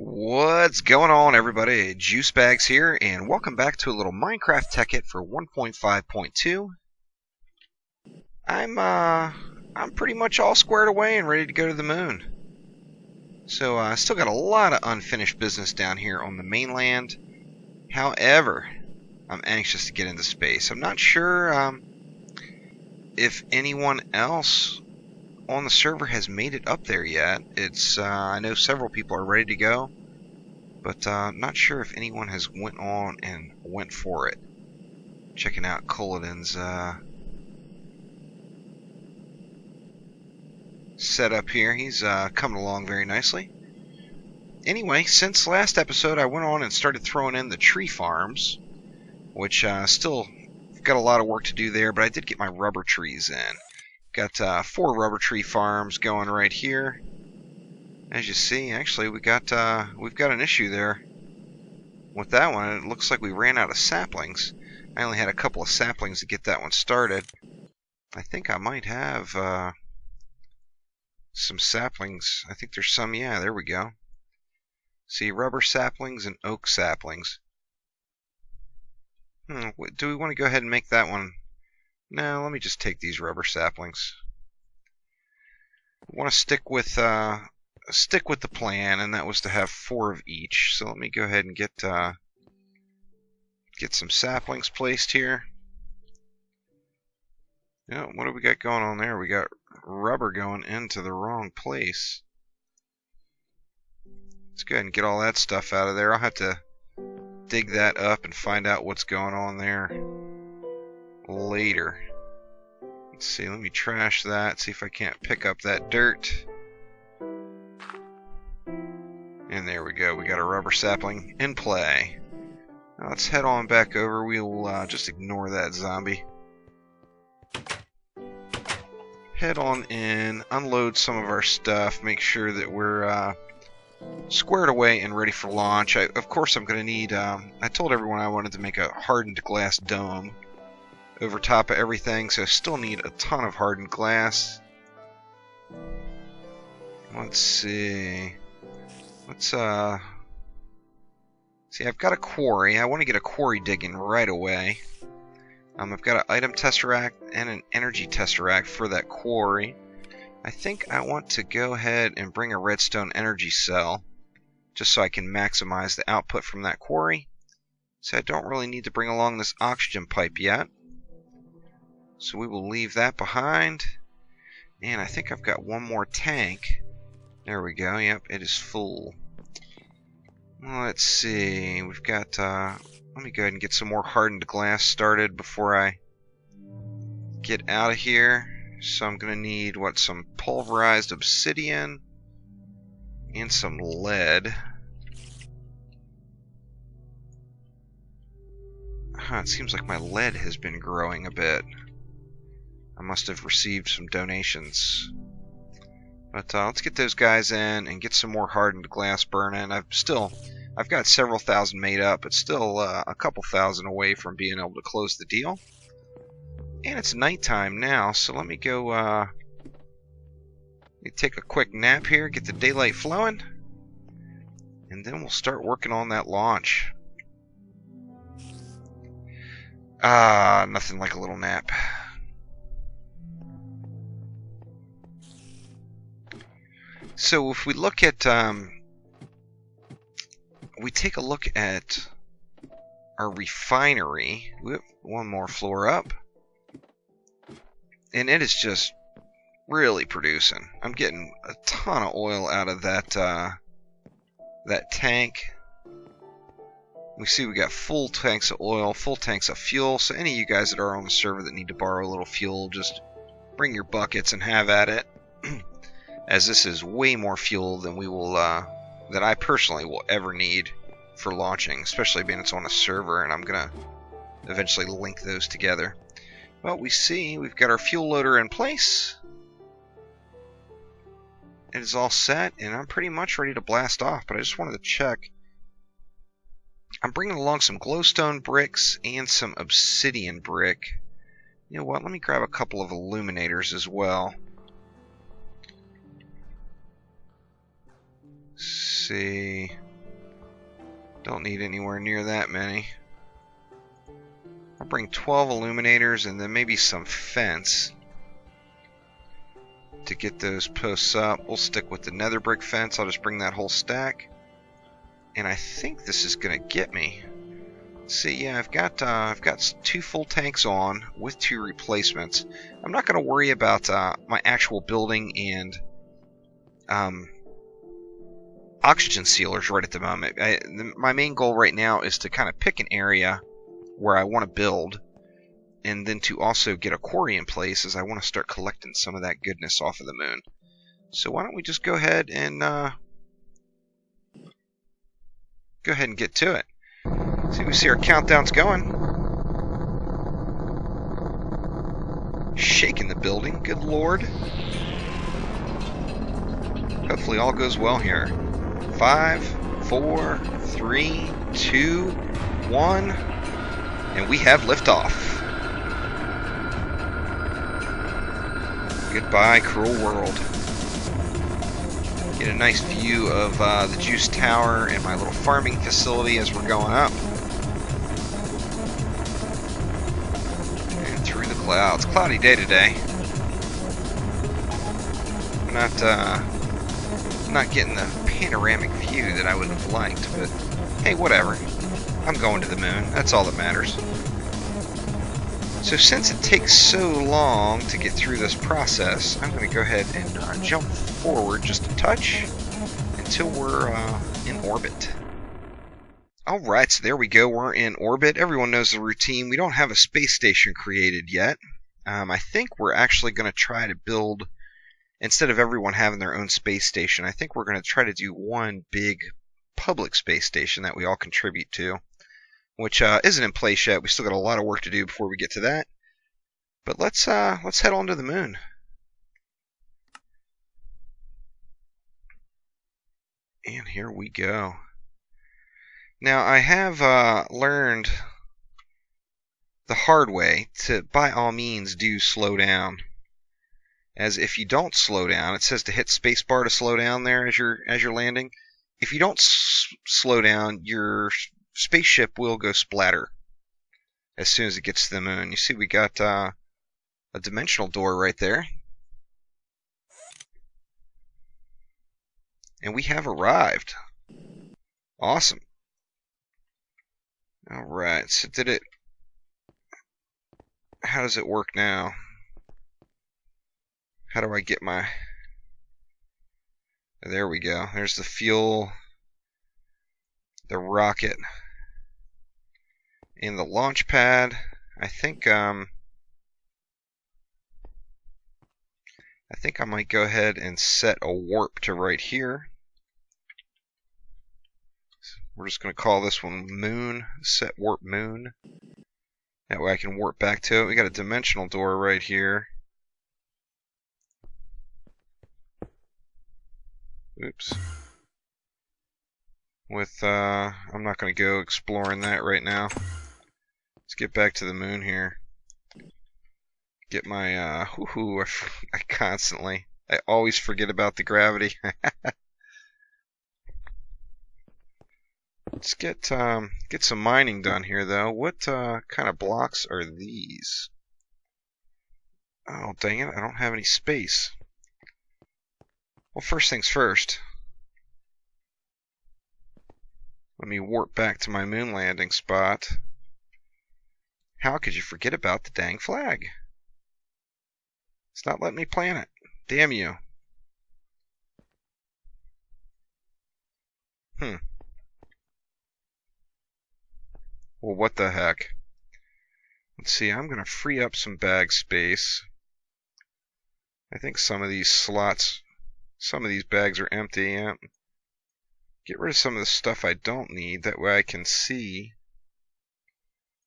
What's going on, everybody? Juicebags here, and welcome back to a little Minecraft Tekkit for 1.5.2. I'm pretty much all squared away and ready to go to the moon. So I still got a lot of unfinished business down here on the mainland. However, I'm anxious to get into space. I'm not sure if anyone else on the server has made it up there yet. I know several people are ready to go, but not sure if anyone has went on and went for it. Checking out Culloden's setup here. He's coming along very nicely. Anyway, since last episode, I went on and started throwing in the tree farms, which still got a lot of work to do there, but I did get my rubber trees in. Got 4 rubber tree farms going right here. As you see, actually, we've got an issue there with that one. It looks like we ran out of saplings. I only had a couple of saplings to get that one started. I think I might have some saplings. I think there's some. Yeah, there we go. See, rubber saplings and oak saplings. Do we want to go ahead and make that one? No, let me just take these rubber saplings. I want to stick with the plan, and that was to have 4 of each. So let me go ahead and get some saplings placed here. Yeah, what do we got going on there? We got rubber going into the wrong place. Let's go ahead and get all that stuff out of there. I'll have to dig that up and find out what's going on there later. Let's see, let me trash that, see if I can't pick up that dirt. And there we go, we got a rubber sapling in play. Now let's head on back over. We'll just ignore that zombie. Head on in, unload some of our stuff, make sure that we're squared away and ready for launch. Of course I'm going to need, I told everyone I wanted to make a hardened glass dome over top of everything, so I still need a ton of hardened glass. Let's see. See, I've got a quarry. I want to get a quarry digging right away. I've got an item tesseract and an energy tesseract for that quarry. I think I want to go ahead and bring a redstone energy cell, just so I can maximize the output from that quarry. So I don't really need to bring along this oxygen pipe yet. So we will leave that behind. And I think I've got one more tank. There we go. Yep, it is full. Let's see. We've got... let me go ahead and get some more hardened glass started before I get out of here. So I'm going to need, some pulverized obsidian and some lead. It seems like my lead has been growing a bit. I must have received some donations. But let's get those guys in and get some more hardened glass burning. I've got several thousand made up, but still a couple thousand away from being able to close the deal. And it's nighttime now, so let me go let me take a quick nap here, get the daylight flowing, and then we'll start working on that launch. Nothing like a little nap. So if we look at, we take a look at our refinery. Whoop, one more floor up. And it is just really producing. I'm getting a ton of oil out of that tank. We see we got full tanks of oil, full tanks of fuel. So any of you guys that are on the server that need to borrow a little fuel, just bring your buckets and have at it. As this is way more fuel than we will, that I personally will ever need for launching, especially being it's on a server, and I'm gonna eventually link those together. Well, we see we've got our fuel loader in place. It is all set, and I'm pretty much ready to blast off, but I just wanted to check. I'm bringing along some glowstone bricks and some obsidian brick. You know what, let me grab a couple of illuminators as well. See, Don't need anywhere near that many. I'll bring 12 illuminators and then maybe some fence to get those posts up. We'll stick with the nether brick fence. I'll just bring that whole stack. And I think this is going to get me. See, yeah, I've got 2 full tanks on with 2 replacements. I'm not going to worry about my actual building and oxygen sealers right at the moment. My main goal right now is to kind of pick an area where I want to build, and then to also get a quarry in place, as I want to start collecting some of that goodness off of the moon. So why don't we just go ahead and get to it. See, we see our countdowns going. Shaking the building, good lord. Hopefully all goes well here. 5, 4, 3, 2, 1, and we have liftoff. Goodbye, cruel world. Get a nice view of the juice tower and my little farming facility as we're going up. And through the clouds. Cloudy day today. Not getting the panoramic view that I would have liked, but hey, whatever. I'm going to the moon. That's all that matters. So since it takes so long to get through this process, I'm going to go ahead and jump forward just a touch until we're in orbit. Alright, so there we go. We're in orbit. Everyone knows the routine. We don't have a space station created yet. I think we're actually going to try to build, instead of everyone having their own space station, I think we're going to try to do one big public space station that we all contribute to, which isn't in place yet. We still got a lot of work to do before we get to that. But let's head on to the moon. And here we go. Now I have learned the hard way to, by all means, do slow down. As if you don't slow down, it says to hit spacebar to slow down there as you're landing. If you don't slow down, your spaceship will go splatter as soon as it gets to the moon. You see, we got a dimensional door right there, and we have arrived. Awesome. All right. So how does it work now? How do I get my... There we go. There's the fuel, the rocket, and the launch pad. I think I might go ahead and set a warp to right here. We're just going to call this one Moon. Set warp Moon. That way I can warp back to it. We got a dimensional door right here. Oops. I'm not going to go exploring that right now. Let's get back to the moon here. Get my, I always forget about the gravity. Let's get some mining done here, though. What kind of blocks are these? Oh, dang it, I don't have any space. Well, first things first. Let me warp back to my moon landing spot. How could you forget about the dang flag? It's not letting me plant it. Damn you. Well, what the heck? Let's see, I'm going to free up some bag space. I think some of these slots, some of these bags are empty. Yeah. Get rid of some of the stuff I don't need. That way I can see.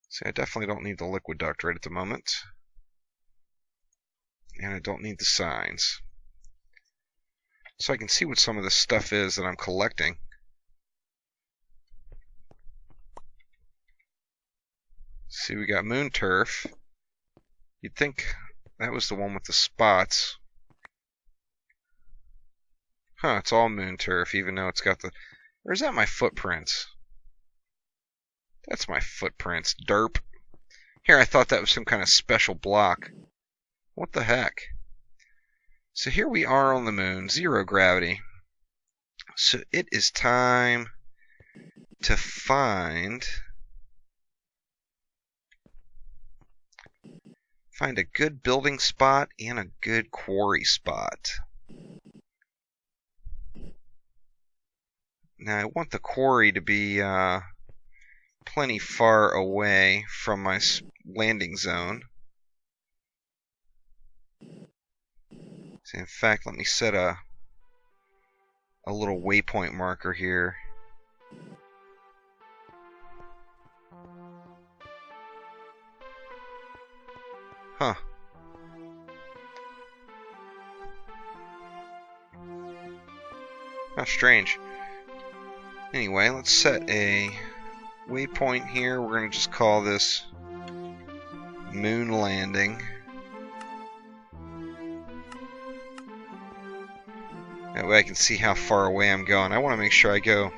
See, I definitely don't need the liquid duct right at the moment. And I don't need the signs. So I can see what some of the stuff is that I'm collecting. See, we got moon turf. You'd think that was the one with the spots. Huh, it's all moon turf, even though it's got the... Or is that my footprints? That's my footprints. Derp. Here, I thought that was some kind of special block. What the heck? So here we are on the moon, 0 gravity. So it is time to find a good building spot and a good quarry spot. Now I want the quarry to be plenty far away from my landing zone. So in fact, let me set a little waypoint marker here. Huh. How strange. Anyway, let's set a waypoint here. We're going to just call this Moon Landing. That way I can see how far away I'm going. I want to make sure I go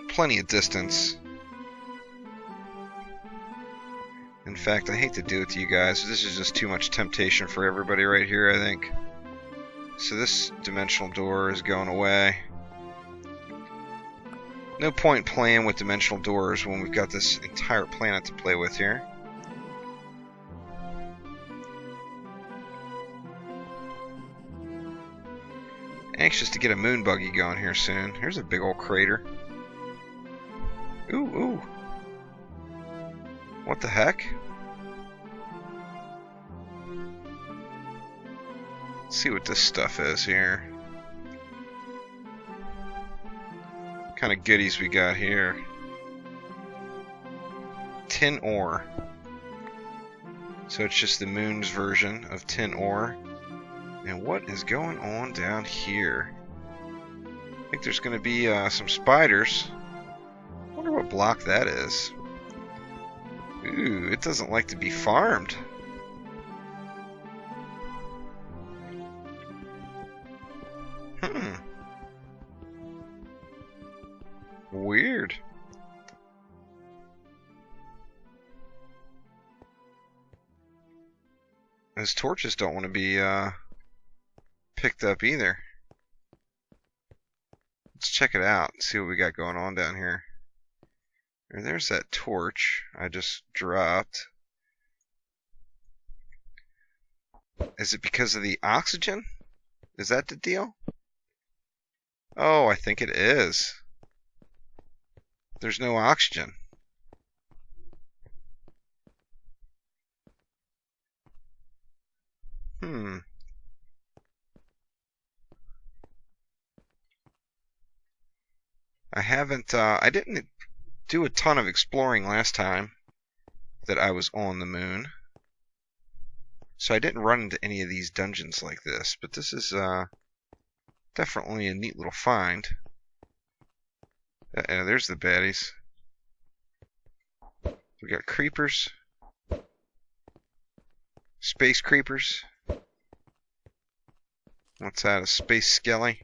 plenty of distance. In fact, I hate to do it to you guys. This is just too much temptation for everybody right here, I think. So this dimensional door is going away. No point playing with dimensional doors when we've got this entire planet to play with here. Anxious to get a moon buggy going here soon. Here's a big old crater. Ooh, ooh. What the heck? Let's see what this stuff is here. What kind of goodies we got here? Tin ore. So it's just the moon's version of tin ore. And what is going on down here? I think there's going to be some spiders. I wonder what block that is. Ooh, it doesn't like to be farmed. Weird. Those torches don't want to be picked up either. Let's check it out and see what we got going on down here. There's that torch I just dropped. Is it because of the oxygen? Is that the deal? Oh, I think it is. There's no oxygen. I didn't do a ton of exploring last time that I was on the moon. So I didn't run into any of these dungeons like this, but this is definitely a neat little find. There's the baddies. We got creepers. Space creepers. What's that, a space skelly?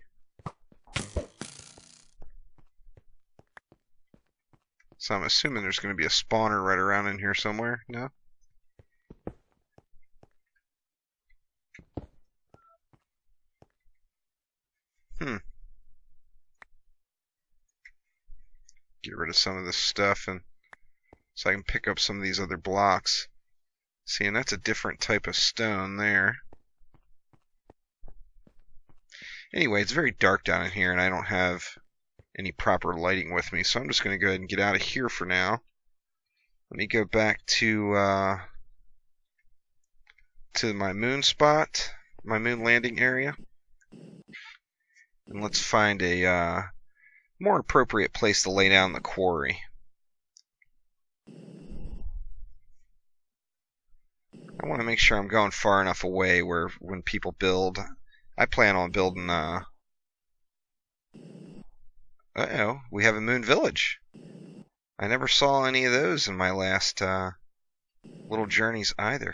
So I'm assuming there's going to be a spawner right around in here somewhere. No? Get rid of some of this stuff and so I can pick up some of these other blocks. See, and that's a different type of stone there. Anyway, it's very dark down in here and I don't have any proper lighting with me, so I'm just going to go ahead and get out of here for now. Let me go back to my moon spot, my moon landing area, and let's find a more appropriate place to lay down the quarry. I want to make sure I'm going far enough away where when people build, I plan on building uh-oh, we have a moon village. I never saw any of those in my last little journeys either.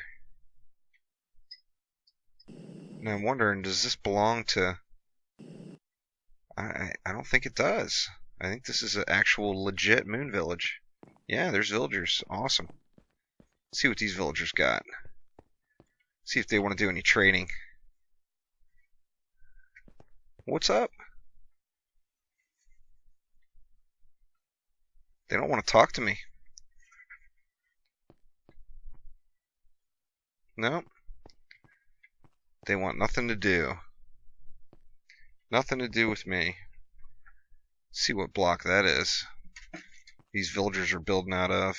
And I'm wondering, does this belong to... I don't think it does. I think this is an actual legit moon village. Yeah, there's villagers. Awesome. Let's see what these villagers got. See if they want to do any trading. What's up? They don't want to talk to me. Nope. They want nothing to do. Nothing to do with me. Let's see what block that is. These villagers are building out of.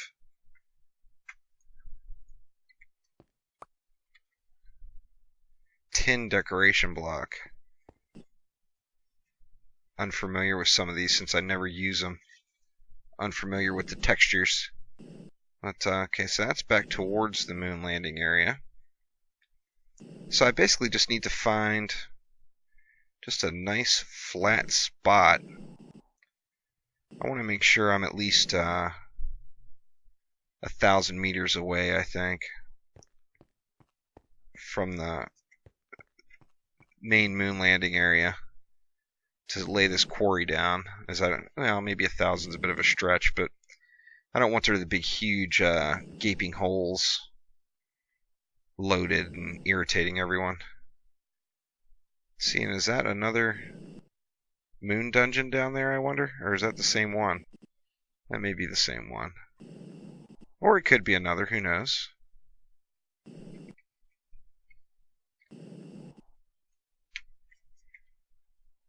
Tin decoration block. Unfamiliar with some of these since I never use them. Unfamiliar with the textures. But, okay, so that's back towards the moon landing area. So I basically just need to find just a nice flat spot. I want to make sure I'm at least 1,000 meters away, I think, from the main moon landing area to lay this quarry down. As I don't, well, maybe 1,000 is a bit of a stretch, but I don't want there to be huge gaping holes loaded and irritating everyone. Seeing, is that another moon dungeon down there, I wonder? Or is that the same one? That may be the same one. Or it could be another, who knows?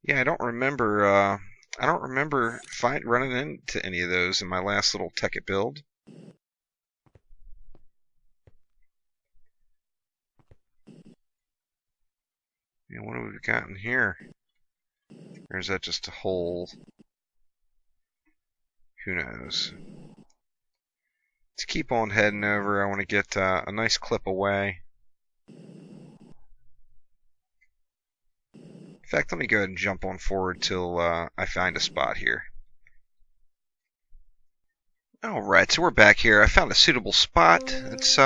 Yeah, I don't remember running into any of those in my last little Tekkit build. Yeah, what have we got in here? Or is that just a hole? Who knows? Let's keep on heading over. I want to get a nice clip away. In fact, let me go ahead and jump on forward till I find a spot here. Alright, so we're back here. I found a suitable spot. It's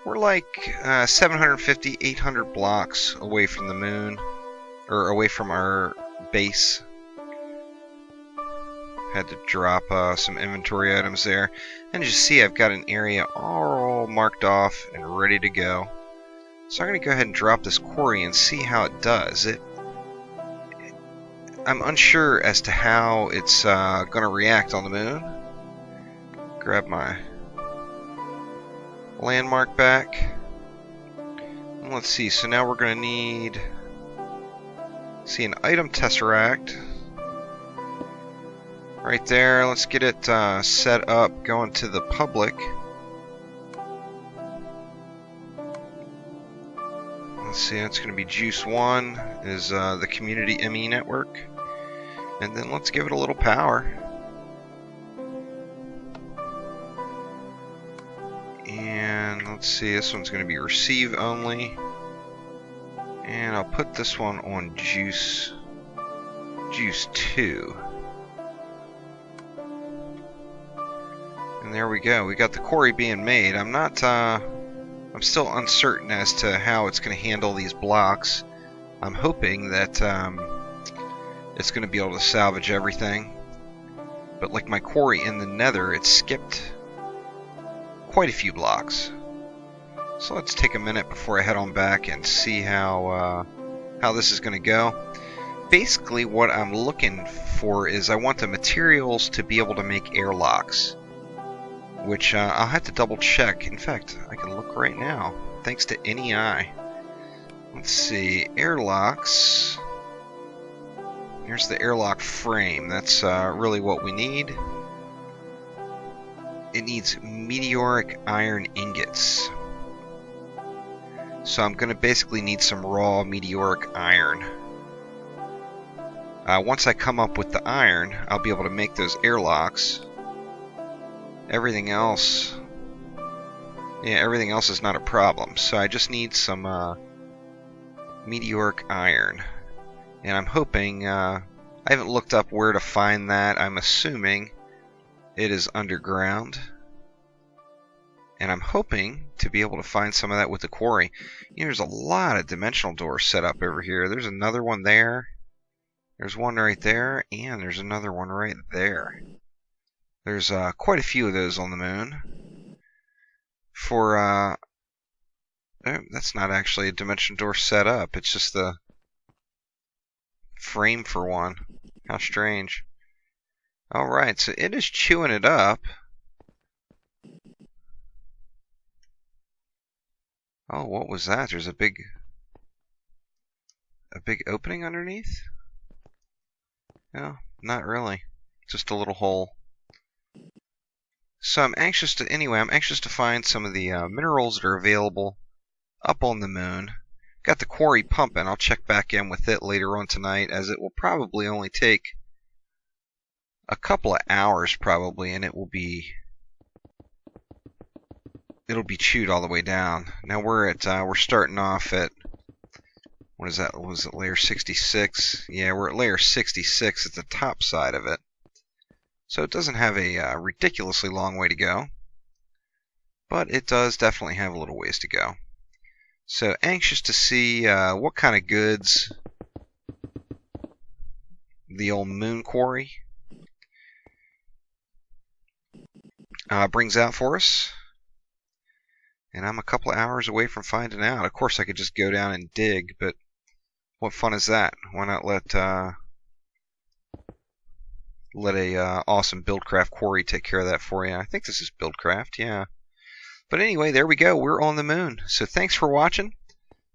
we're like 750, 800 blocks away from the moon, or away from our base. Had to drop some inventory items there. And as you see, I've got an area all marked off and ready to go. So I'm going to go ahead and drop this quarry and see how it does. I'm unsure as to how it's going to react on the moon. Grab my landmark back. And let's see, so now we're going to need, see, an item tesseract. Right there, let's get it set up, going to the public. Let's see, that's going to be Juice 1, is the Community ME network. And then let's give it a little power. And let's see, this one's going to be receive only. And I'll put this one on Juice 2. And there we go. We got the quarry being made. I'm still uncertain as to how it's going to handle these blocks. I'm hoping that it's going to be able to salvage everything. But like my quarry in the nether, it skipped quite a few blocks. So let's take a minute before I head on back and see how this is going to go. Basically what I'm looking for is I want the materials to be able to make airlocks, which I'll have to double check. In fact, I can look right now thanks to NEI. Let's see, airlocks. Here's the airlock frame. That's really what we need. It needs meteoric iron ingots. So I'm going to basically need some raw meteoric iron. Once I come up with the iron, I'll be able to make those airlocks. Everything else is not a problem. So I just need some meteoric iron. And I'm hoping, I haven't looked up where to find that. I'm assuming it is underground. And I'm hoping to be able to find some of that with the quarry. You know, there's a lot of dimensional doors set up over here. There's another one there. There's one right there. And there's another one right there. There's quite a few of those on the moon. For that's not actually a dimension door set up. It's just the frame for one. How strange. Alright, so it is chewing it up. Oh, what was that? There's a big opening underneath? No, not really. Just a little hole. So I'm anxious to find some of the minerals that are available up on the moon. Got the quarry pumping. I'll check back in with it later on tonight, as it will probably only take a couple of hours probably, and it'll be chewed all the way down. Now we're starting off at, what is that? Was it layer 66? Yeah, we're at layer 66 at the top side of it. So it doesn't have a ridiculously long way to go, but it does definitely have a little ways to go. So anxious to see what kind of goods the old moon quarry brings out for us. And I'm a couple of hours away from finding out. Of course, I could just go down and dig, but what fun is that? Why not let a awesome BuildCraft quarry take care of that for you? I think this is BuildCraft, yeah. But anyway, there we go. We're on the moon. So thanks for watching.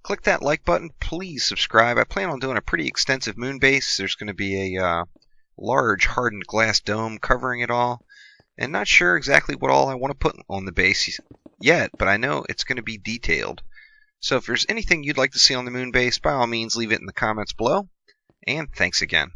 Click that like button. Please subscribe. I plan on doing a pretty extensive moon base. There's going to be a large hardened glass dome covering it all. And not sure exactly what all I want to put on the base yet, but I know it's going to be detailed. So if there's anything you'd like to see on the moon base, by all means leave it in the comments below. And thanks again.